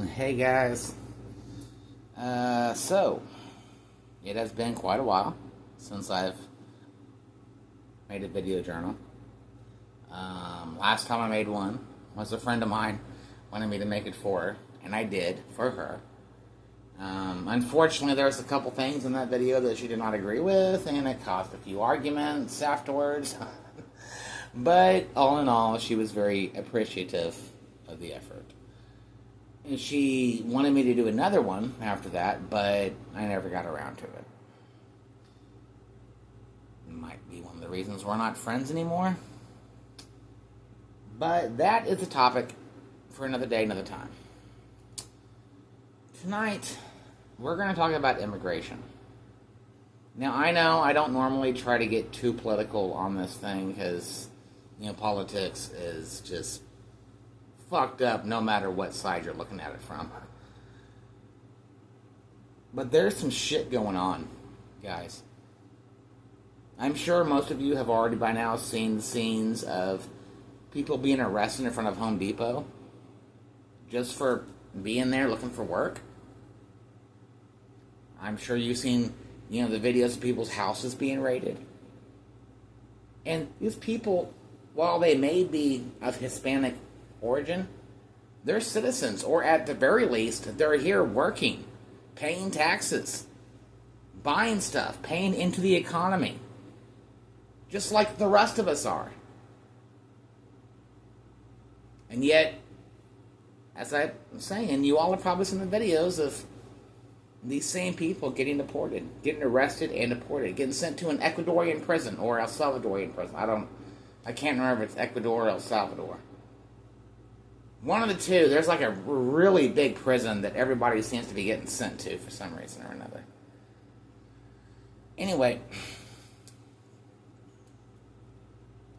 Hey guys. So it has been quite a while since I've made a video journal. Last time I made one was a friend of mine wanted me to make it for her, and I did for her. Unfortunately, there's a couple things in that video that she did not agree with, and it caused a few arguments afterwards. But all in all, she was very appreciative of the effort. And she wanted me to do another one after that, but I never got around to it. It might be one of the reasons we're not friends anymore. But that is a topic for another day, another time. Tonight, we're going to talk about immigration. Now, I know I don't normally try to get too political on this thing because, politics is just fucked up no matter what side you're looking at it from. But there's some shit going on, guys. I'm sure most of you have already by now seen the scenes of people being arrested in front of Home Depot just for being there looking for work. I'm sure you've seen, the videos of people's houses being raided. And these people, while they may be of Hispanic origin, they're citizens, or at the very least, they're here working, paying taxes, buying stuff, paying into the economy, just like the rest of us are. And yet, as I'm saying, you all have probably seen the videos of these same people getting deported, getting arrested and deported, getting sent to an Ecuadorian prison or El Salvadorian prison. I can't remember if it's Ecuador or El Salvador. One of the two. There's like a really big prison that everybody seems to be getting sent to for some reason or another. Anyway,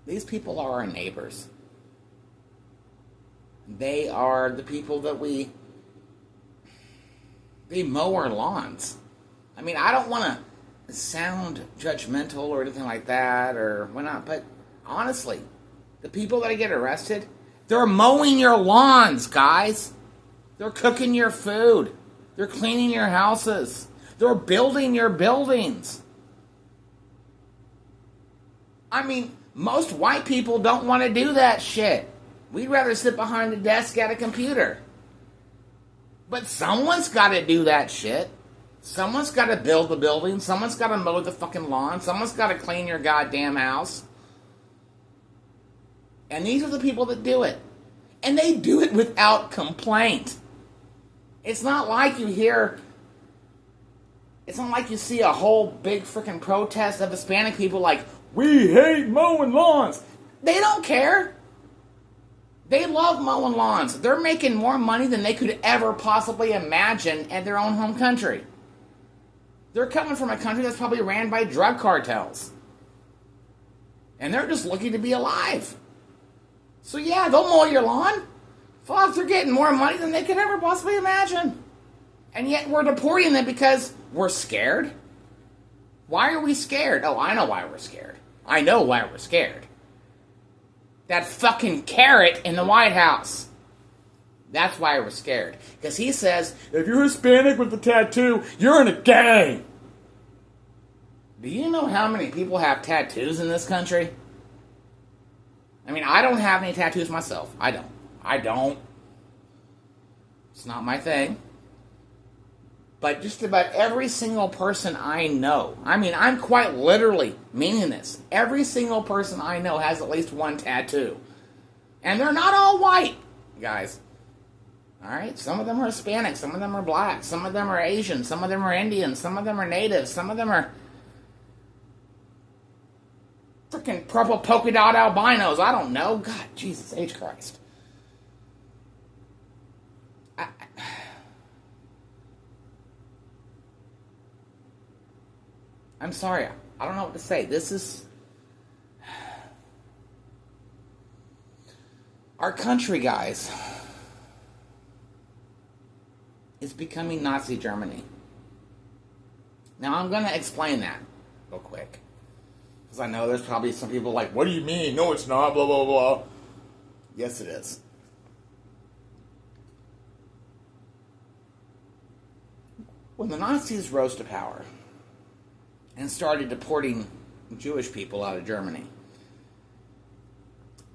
these people are our neighbors. They are the people that they mow our lawns. I mean, I don't want to sound judgmental or anything like that or whatnot, but honestly, the people that get arrested, they're mowing your lawns, guys. They're cooking your food. They're cleaning your houses. They're building your buildings. I mean, most white people don't want to do that shit. We'd rather sit behind a desk at a computer. But someone's got to do that shit. Someone's got to build the building. Someone's got to mow the fucking lawn. Someone's got to clean your goddamn house. And these are the people that do it. And they do it without complaint. It's not like you see a whole big freaking protest of Hispanic people like, we hate mowing lawns. They don't care. They love mowing lawns. They're making more money than they could ever possibly imagine at their own home country. They're coming from a country that's probably ran by drug cartels. And they're just lucky to be alive. So yeah, they'll mow your lawn. Fuck, they're getting more money than they could ever possibly imagine. And yet we're deporting them because we're scared. Why are we scared? Oh, I know why we're scared. I know why we're scared. That fucking carrot in the White House. That's why we're scared. Because he says, if you're Hispanic with a tattoo, you're in a gang. Do you know how many people have tattoos in this country? I mean, I don't have any tattoos myself. I don't. It's not my thing. But just about every single person I know, I mean, I'm quite literally meaning this. Every single person I know has at least one tattoo. And they're not all white, guys. Alright? Some of them are Hispanic, some of them are black, some of them are Asian, some of them are Indian, some of them are native, some of them are freaking purple polka dot albinos. I don't know. God, Jesus H. Christ. I'm sorry. I don't know what to say. This is... Our country, guys, is becoming Nazi Germany. Now, I'm going to explain that real quick. Because I know there's probably some people like, what do you mean? No, it's not, blah, blah, blah. Yes, it is. When the Nazis rose to power and started deporting Jewish people out of Germany,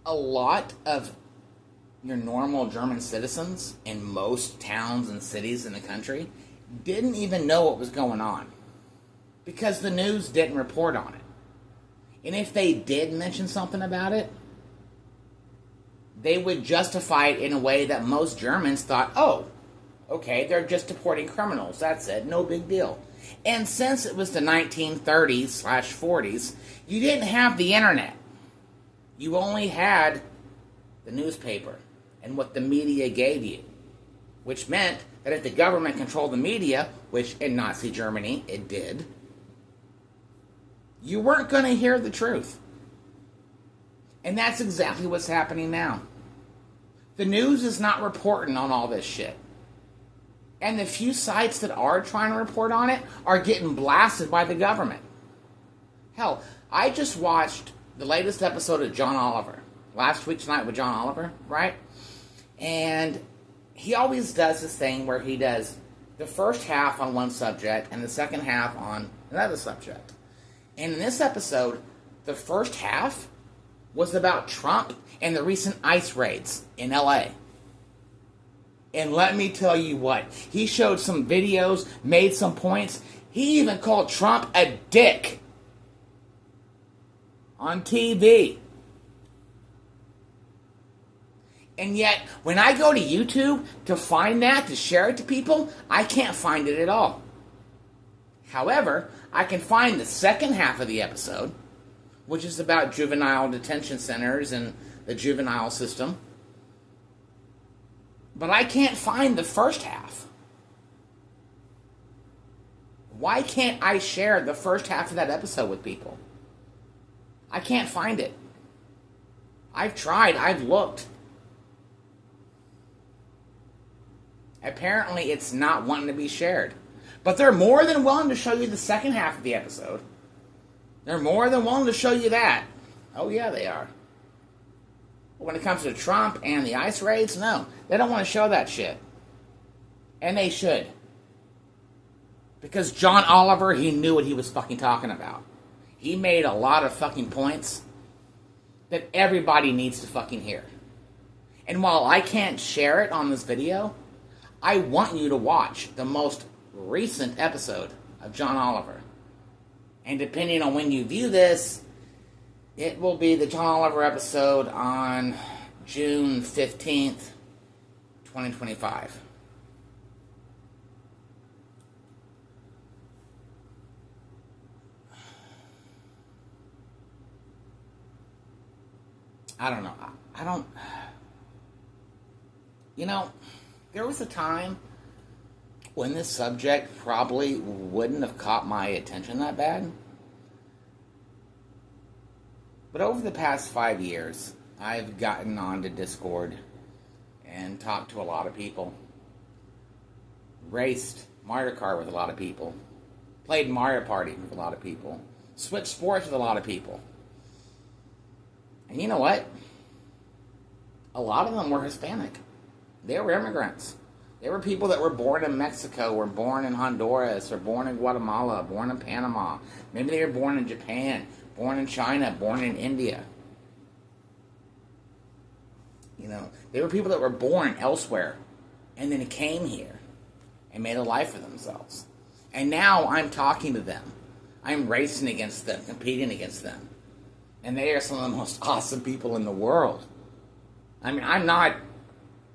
a lot of your normal German citizens in most towns and cities in the country didn't even know what was going on because the news didn't report on it. And if they did mention something about it, they would justify it in a way that most Germans thought, oh, okay, they're just deporting criminals. That's it. No big deal. And since it was the 1930s/40s, you didn't have the internet. You only had the newspaper and what the media gave you, which meant that if the government controlled the media, which in Nazi Germany it did, you weren't going to hear the truth. And that's exactly what's happening now. The news is not reporting on all this shit. And the few sites that are trying to report on it are getting blasted by the government. Hell, I just watched the latest episode of John Oliver. Last week's night with John Oliver, right? And he always does this thing where he does the first half on one subject and the second half on another subject. And in this episode, the first half was about Trump and the recent ICE raids in LA. And let me tell you what, he showed some videos, made some points. He even called Trump a dick on TV. And yet, when I go to YouTube to find that, to share it to people, I can't find it at all. However, I can find the second half of the episode, which is about juvenile detention centers and the juvenile system. But I can't find the first half. Why can't I share the first half of that episode with people? I can't find it. I've tried, I've looked. Apparently it's not wanting to be shared. But they're more than willing to show you the second half of the episode. They're more than willing to show you that. Oh yeah, they are. But when it comes to Trump and the ICE raids, no. They don't want to show that shit. And they should. Because John Oliver, he knew what he was fucking talking about. He made a lot of fucking points that everybody needs to fucking hear. And while I can't share it on this video, I want you to watch the most recent episode of John Oliver. And depending on when you view this, it will be the John Oliver episode on June 15th, 2025. I don't know. You know, there was a time when this subject probably wouldn't have caught my attention that bad. But over the past 5 years, I've gotten onto Discord and talked to a lot of people. Raced Mario Kart with a lot of people. Played Mario Party with a lot of people. Switched sports with a lot of people. And you know what? A lot of them were Hispanic. They were immigrants. They were people that were born in Mexico, were born in Honduras, or born in Guatemala, born in Panama. Maybe they were born in Japan, born in China, born in India. You know, they were people that were born elsewhere and then came here and made a life for themselves. And now I'm talking to them. I'm racing against them, competing against them. And they are some of the most awesome people in the world. I mean, I'm not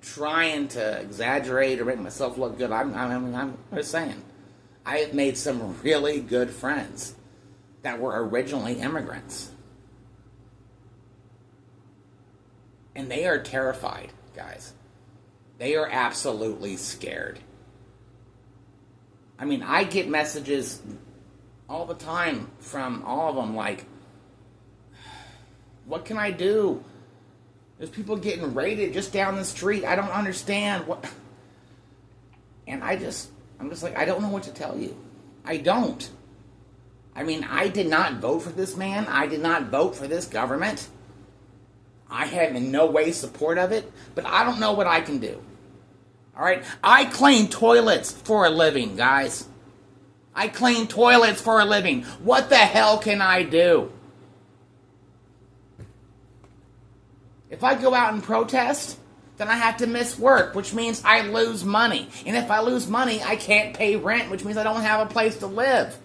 trying to exaggerate or make myself look good. I'm just saying. I have made some really good friends that were originally immigrants. And they are terrified, guys. They are absolutely scared. I mean, I get messages all the time from all of them like, what can I do? There's people getting raided just down the street. I don't understand what. And I'm just like, I don't know what to tell you. I don't. I mean, I did not vote for this man. I did not vote for this government. I have in no way support of it, but I don't know what I can do. All right? I clean toilets for a living, guys. I clean toilets for a living. What the hell can I do? If I go out and protest, then I have to miss work, which means I lose money. And if I lose money, I can't pay rent, which means I don't have a place to live.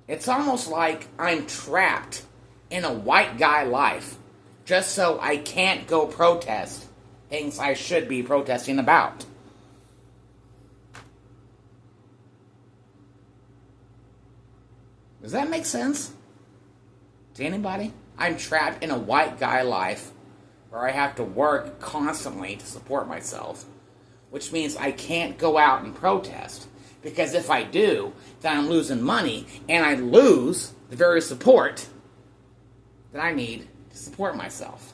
It's almost like I'm trapped in a white guy life just so I can't go protest things I should be protesting about. Does that make sense to anybody? I'm trapped in a white guy life where I have to work constantly to support myself, which means I can't go out and protest. Because if I do, then I'm losing money, and I lose the very support that I need to support myself.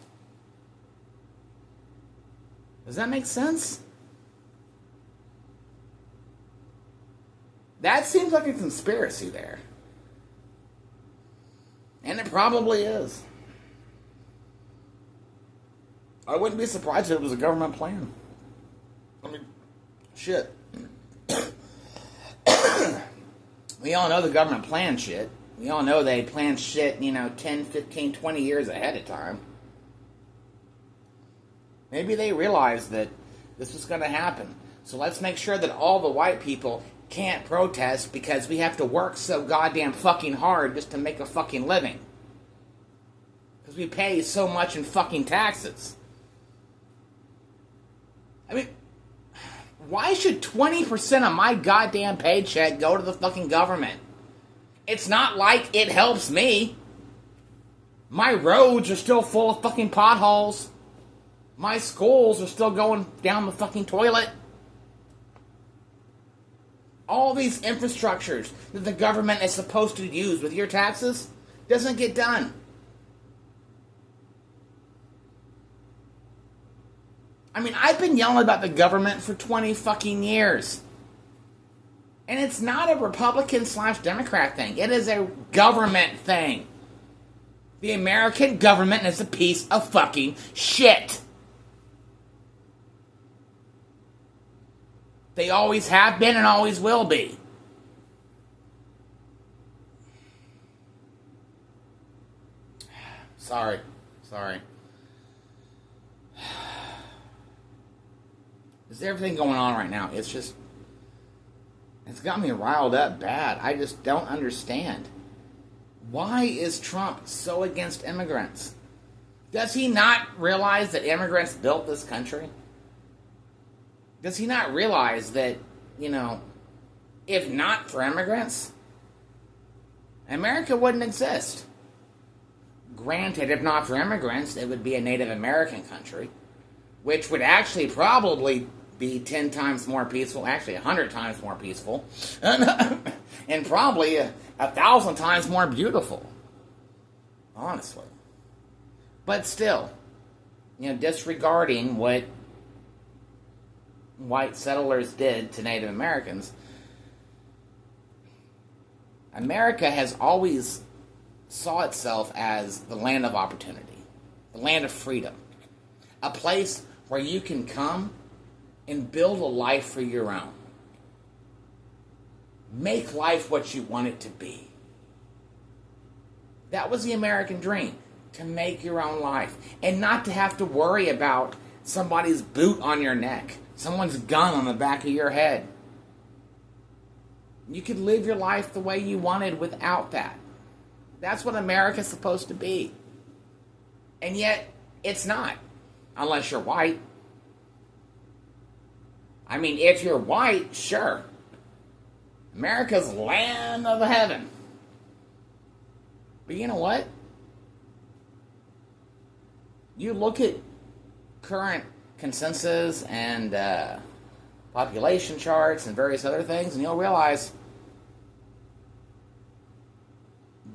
Does that make sense? That seems like a conspiracy there. And it probably is. I wouldn't be surprised if it was a government plan. I mean, shit. We all know the government planned shit. We all know they planned shit, 10, 15, 20 years ahead of time. Maybe they realized that this was going to happen. So let's make sure that all the white people can't protest because we have to work so goddamn fucking hard just to make a fucking living. Because we pay so much in fucking taxes. I mean, why should 20% of my goddamn paycheck go to the fucking government? It's not like it helps me. My roads are still full of fucking potholes. My schools are still going down the fucking toilet. All these infrastructures that the government is supposed to use with your taxes doesn't get done. I mean, I've been yelling about the government for 20 fucking years. And it's not a Republican/Democrat thing. It is a government thing. The American government is a piece of fucking shit. They always have been and always will be. Sorry. There's everything going on right now. It's got me riled up bad. I just don't understand. Why is Trump so against immigrants? Does he not realize that immigrants built this country? Does he not realize that, if not for immigrants, America wouldn't exist? Granted, if not for immigrants, it would be a Native American country, which would actually probably be 10 times more peaceful, actually 100 times more peaceful, and probably 1,000 times more beautiful, honestly. But still, disregarding what white settlers did to Native Americans, America has always saw itself as the land of opportunity, the land of freedom, a place where you can come and build a life for your own. Make life what you want it to be. That was the American dream, to make your own life and not to have to worry about somebody's boot on your neck, someone's gun on the back of your head. You could live your life the way you wanted without that. That's what America's supposed to be. And yet, it's not. Unless you're white. I mean, if you're white, sure. America's land of heaven. But you know what? You look at current consensus and population charts and various other things, and you'll realize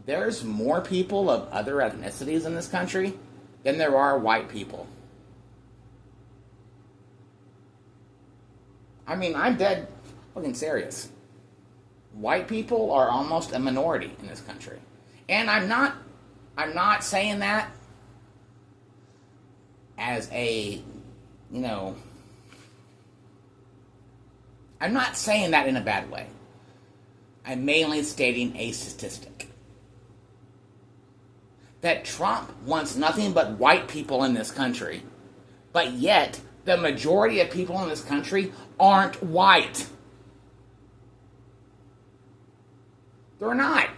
there's more people of other ethnicities in this country than there are white people. I mean, I'm dead fucking serious. White people are almost a minority in this country. And I'm not saying that as a you know, I'm not saying that in a bad way. I'm mainly stating a statistic. That Trump wants nothing but white people in this country, but yet the majority of people in this country aren't white. They're not.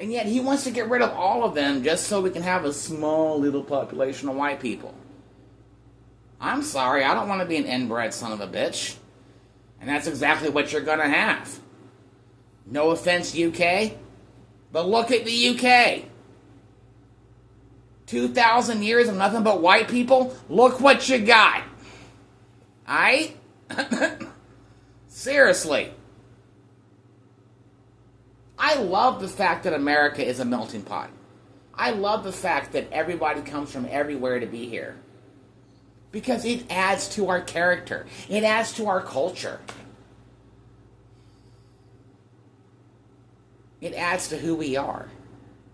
And yet he wants to get rid of all of them just so we can have a small little population of white people. I'm sorry, I don't want to be an inbred son of a bitch. And that's exactly what you're going to have. No offense, UK, but look at the UK. 2,000 years of nothing but white people, look what you got. Aight? Seriously. I love the fact that America is a melting pot. I love the fact that everybody comes from everywhere to be here. Because it adds to our character. It adds to our culture. It adds to who we are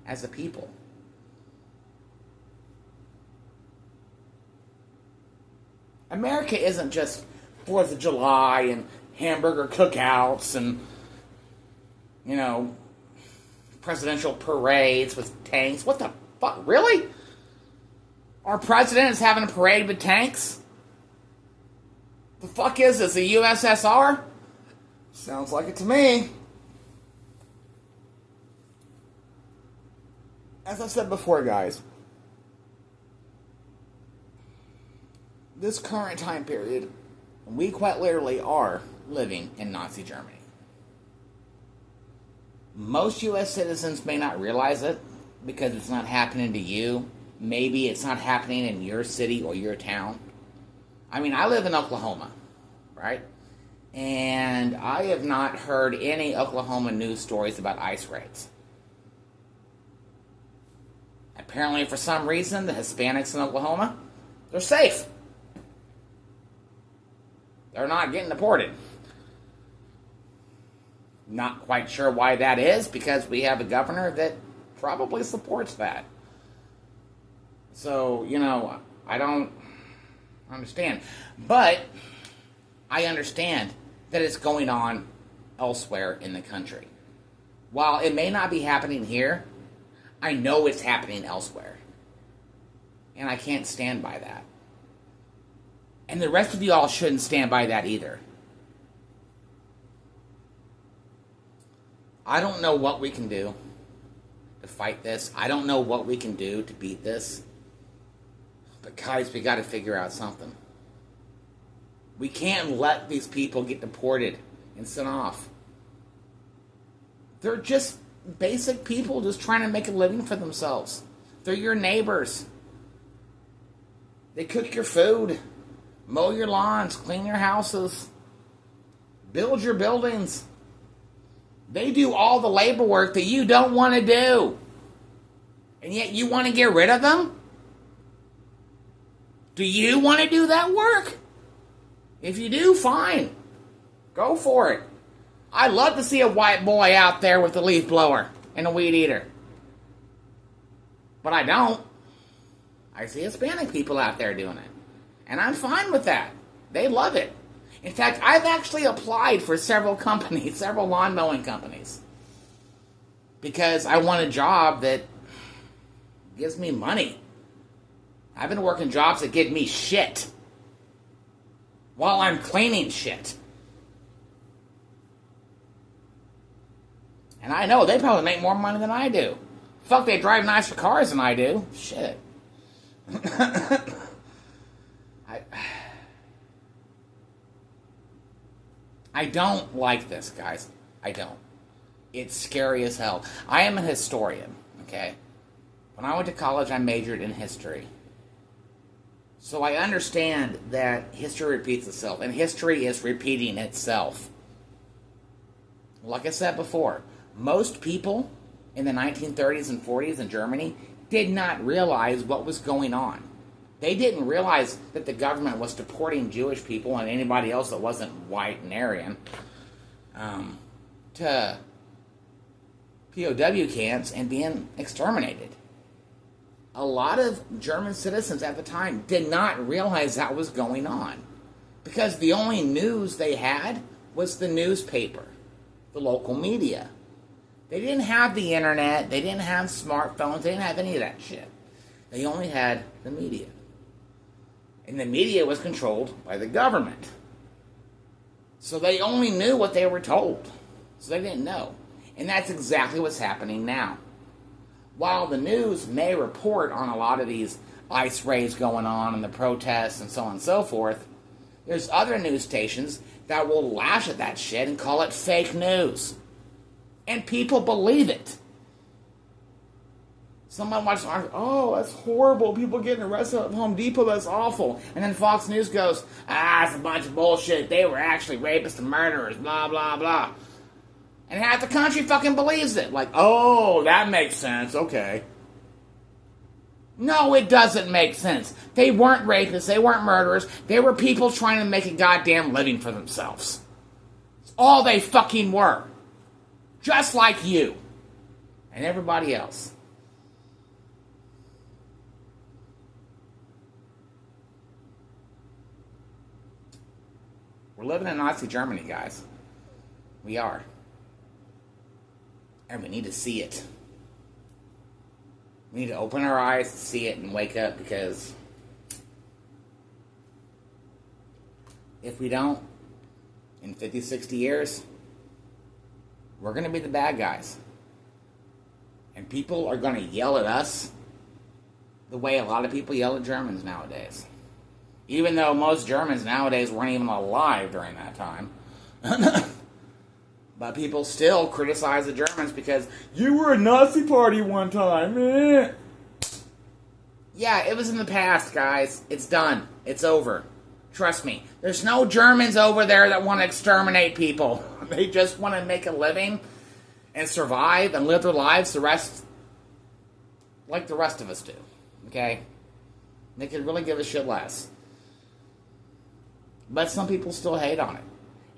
as a people. America isn't just 4th of July and hamburger cookouts and, you know, presidential parades with tanks. What the fuck? Really? Our president is having a parade with tanks? The fuck is this, the USSR? Sounds like it to me. As I said before, guys, this current time period, we quite literally are living in Nazi Germany. Most U.S. citizens may not realize it because it's not happening to you. Maybe it's not happening in your city or your town. I mean, I live in Oklahoma, right? And I have not heard any Oklahoma news stories about ICE raids. Apparently, for some reason, the Hispanics in Oklahoma, they're safe. They're not getting deported. Not quite sure why that is, because we have a governor that probably supports that. So, you know, I don't understand. But I understand that it's going on elsewhere in the country. While it may not be happening here, I know it's happening elsewhere. And I can't stand by that. And the rest of y'all shouldn't stand by that either. I don't know what we can do to fight this. I don't know what we can do to beat this. But guys, we got to figure out something. We can't let these people get deported and sent off. They're just basic people just trying to make a living for themselves. They're your neighbors. They cook your food, mow your lawns, clean your houses, build your buildings. They do all the labor work that you don't want to do. And yet you want to get rid of them? Do you want to do that work? If you do, fine. Go for it. I'd love to see a white boy out there with a leaf blower and a weed eater. But I don't. I see Hispanic people out there doing it. And I'm fine with that. They love it. In fact, I've actually applied for several companies, several lawn mowing companies. Because I want a job that gives me money. I've been working jobs that give me shit. While I'm cleaning shit. And I know they probably make more money than I do. Fuck, they drive nicer cars than I do. Shit. I don't like this, guys. I don't. It's scary as hell. I am a historian, okay? When I went to college, I majored in history. So I understand that history repeats itself, and history is repeating itself. Like I said before, most people in the 1930s and 40s in Germany did not realize what was going on. They didn't realize that the government was deporting Jewish people and anybody else that wasn't white and Aryan to POW camps and being exterminated. a lot of German citizens at the time did not realize that was going on. Because the only news they had was the newspaper, the local media. They didn't have the internet, they didn't have smartphones, they didn't have any of that shit. They only had the media. And the media was controlled by the government. So they only knew what they were told. So they didn't know. And that's exactly what's happening now. While the news may report on a lot of these ICE raids going on and the protests and so on and so forth, there's other news stations that will lash at that shit and call it fake news. And people believe it. Someone watches, oh, that's horrible. People getting arrested at Home Depot, that's awful. And then Fox News goes, it's a bunch of bullshit. They were actually rapists and murderers, blah, blah, blah. And half the country fucking believes it. Like, oh, that makes sense, okay. No, it doesn't make sense. They weren't rapists, they weren't murderers. They were people trying to make a goddamn living for themselves. It's all they fucking were. Just like you. And everybody else. We're living in Nazi Germany, guys. We are. And we need to see it. We need to open our eyes to see it and wake up, because if we don't, in 50, 60 years, we're going to be the bad guys. And people are going to yell at us the way a lot of people yell at Germans nowadays. Even though most Germans nowadays weren't even alive during that time. But people still criticize the Germans because you were a Nazi party one time. Yeah, it was in the past, guys. It's done. It's over. Trust me. There's no Germans over there that want to exterminate people. They just want to make a living and survive and live their lives like the rest of us do. Okay? They could really give a shit less. But some people still hate on it.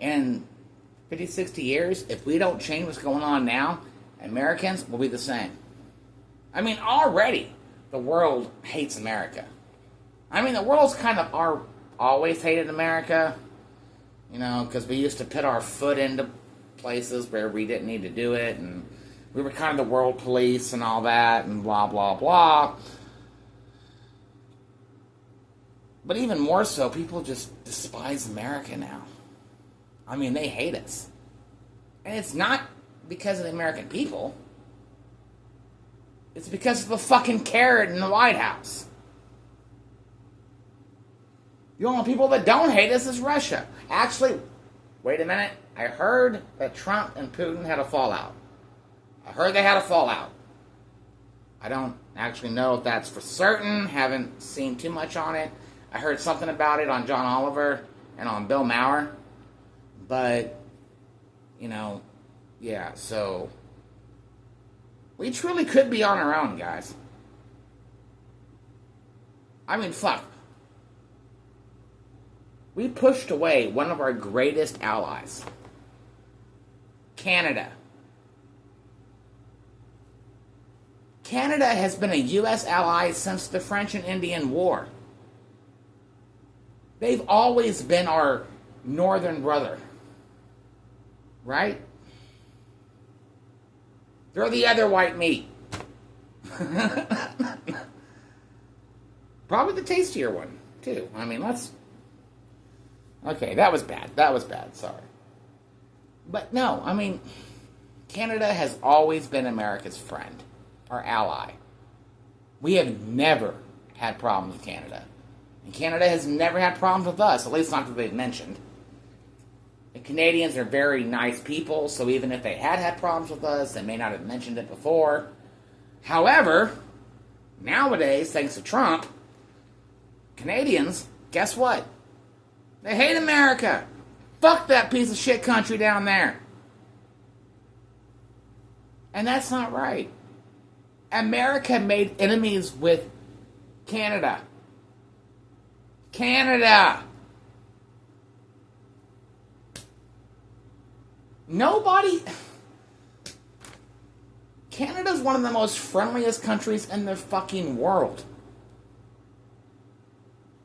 And 50, 60 years, if we don't change what's going on now, Americans will be the same. I mean, already, the world hates America. I mean, the world's kind of always hated America, you know, because we used to put our foot into places where we didn't need to do it, and we were kind of the world police and all that, and blah, blah, blah. But even more so, people just despise America now. I mean, they hate us. And it's not because of the American people. It's because of the fucking carrot in the White House. The only people that don't hate us is Russia. Actually, wait a minute. I heard that Trump and Putin had a fallout. I heard they had a fallout. I don't actually know if that's for certain. Haven't seen too much on it. I heard something about it on John Oliver and on Bill Maher. But, you know, yeah, so we truly could be on our own, guys. I mean, fuck. We pushed away one of our greatest allies. Canada. Canada has been a U.S. ally since the French and Indian War. They've always been our northern brother. Right? They're the other white meat. Probably the tastier one, too. I mean, let's... Okay, that was bad. That was bad. Sorry. But no, I mean, Canada has always been America's friend, our ally. We have never had problems with Canada. And Canada has never had problems with us, at least not that they've mentioned. The Canadians are very nice people, so even if they had problems with us, they may not have mentioned it before. However, nowadays, thanks to Trump, Canadians, guess what? They hate America. Fuck that piece of shit country down there. And that's not right. America made enemies with Canada. Canada. Canada's one of the most friendliest countries in the fucking world.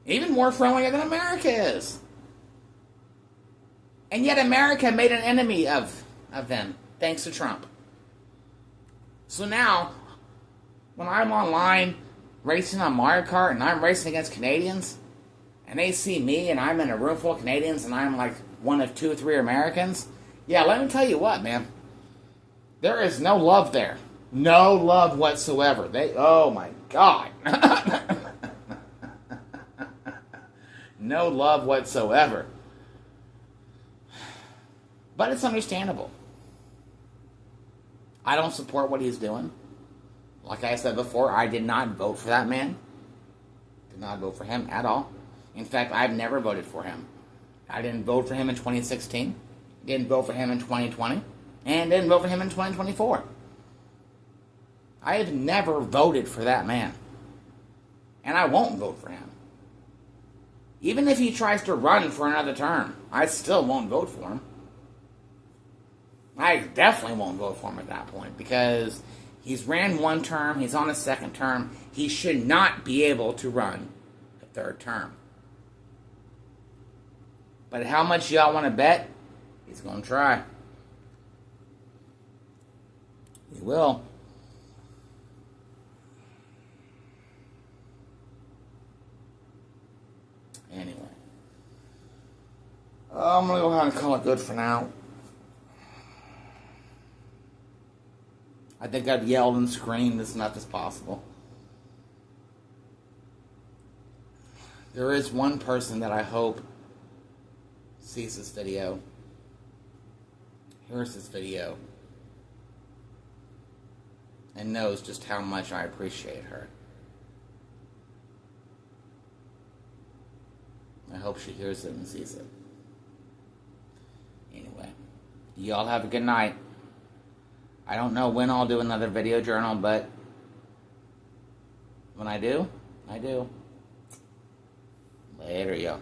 Even more friendlier than America is. And yet America made an enemy of them, thanks to Trump. So now, when I'm online racing on Mario Kart and I'm racing against Canadians, and they see me and I'm in a room full of Canadians and I'm like one of 2 or 3 Americans, yeah, let me tell you what, man. There is no love there. No love whatsoever. Oh my God. No love whatsoever. But it's understandable. I don't support what he's doing. Like I said before, I did not vote for that man. Did not vote for him at all. In fact, I've never voted for him. I didn't vote for him in 2016. Didn't vote for him in 2020. And didn't vote for him in 2024. I have never voted for that man. And I won't vote for him. Even if he tries to run for another term, I still won't vote for him. I definitely won't vote for him at that point, because he's ran 1 term, he's on his 2nd term. He should not be able to run a 3rd term. But how much y'all want to bet? He's going to try. He will. Anyway. I'm going to go ahead and call it good for now. I think I've yelled and screamed as much as possible. There is one person that I hope sees this video, hears this video, and knows just how much I appreciate her. I hope she hears it and sees it. Anyway, y'all have a good night. I don't know when I'll do another video journal, but when I do, I do. Later, y'all.